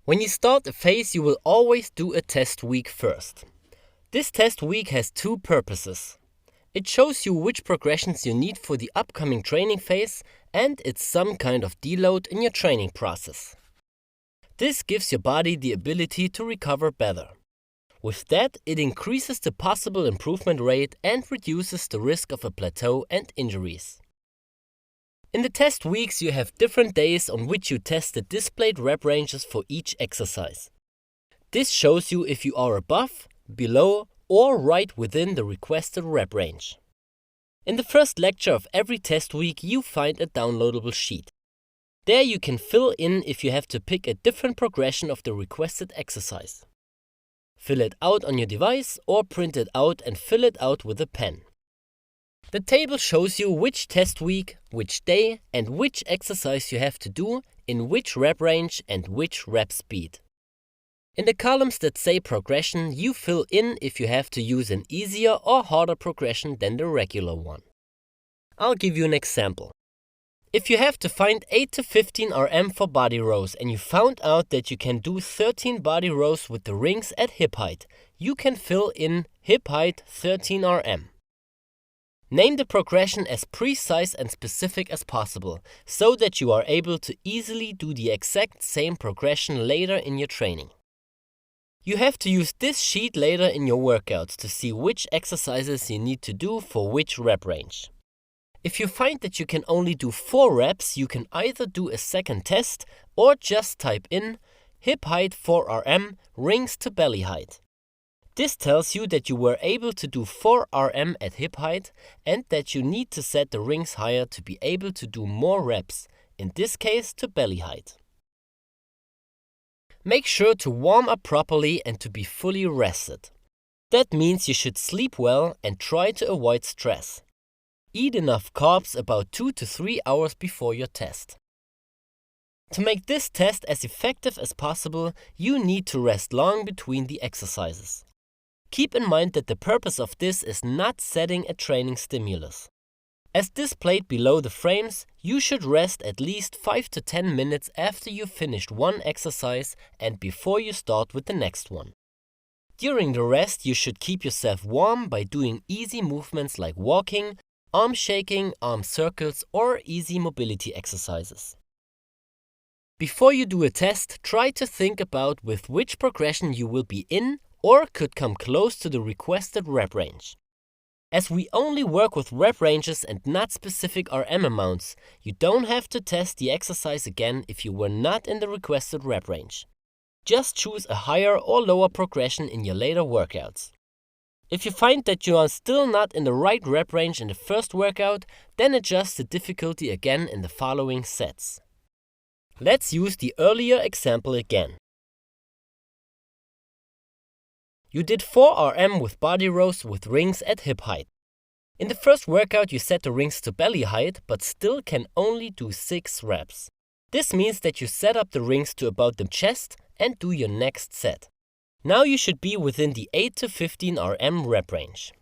When you start a phase, you will always do a test week first. This test week has two purposes. It shows you which progressions you need for the upcoming training phase, and it's some kind of deload in your training process. This gives your body the ability to recover better. With that, it increases the possible improvement rate and reduces the risk of a plateau and injuries. In the test weeks, you have different days on which you test the displayed rep ranges for each exercise. This shows you if you are above, below, or right within the requested rep range. In the first lecture of every test week, you find a downloadable sheet. There you can fill in if you have to pick a different progression of the requested exercise. Fill it out on your device or print it out and fill it out with a pen. The table shows you which test week, which day, and which exercise you have to do in which rep range and which rep speed. In the columns that say progression, you fill in if you have to use an easier or harder progression than the regular one. I'll give you an example. If you have to find 8 to 15 RM for body rows and you found out that you can do 13 body rows with the rings at hip height, you can fill in hip height 13 RM. Name the progression as precise and specific as possible so that you are able to easily do the exact same progression later in your training. You have to use this sheet later in your workouts to see which exercises you need to do for which rep range. If you find that you can only do 4 reps, you can either do a second test or just type in hip height 4 RM, rings to belly height. This tells you that you were able to do 4 RM at hip height and that you need to set the rings higher to be able to do more reps, in this case to belly height. Make sure to warm up properly and to be fully rested. That means you should sleep well and try to avoid stress. Eat enough carbs about 2 to 3 hours before your test. To make this test as effective as possible, you need to rest long between the exercises. Keep in mind that the purpose of this is not setting a training stimulus. As displayed below the frames, you should rest at least 5 to 10 minutes after you finished one exercise and before you start with the next one. During the rest, you should keep yourself warm by doing easy movements like walking, arm shaking, arm circles, or easy mobility exercises. Before you do a test, try to think about with which progression you will be in or could come close to the requested rep range. As we only work with rep ranges and not specific RM amounts, you don't have to test the exercise again if you were not in the requested rep range. Just choose a higher or lower progression in your later workouts. If you find that you are still not in the right rep range in the first workout, then adjust the difficulty again in the following sets. Let's use the earlier example again. You did 4 RM with body rows with rings at hip height. In the first workout you set the rings to belly height but still can only do 6 reps. This means that you set up the rings to about the chest and do your next set. Now you should be within the 8 to 15 RM rep range.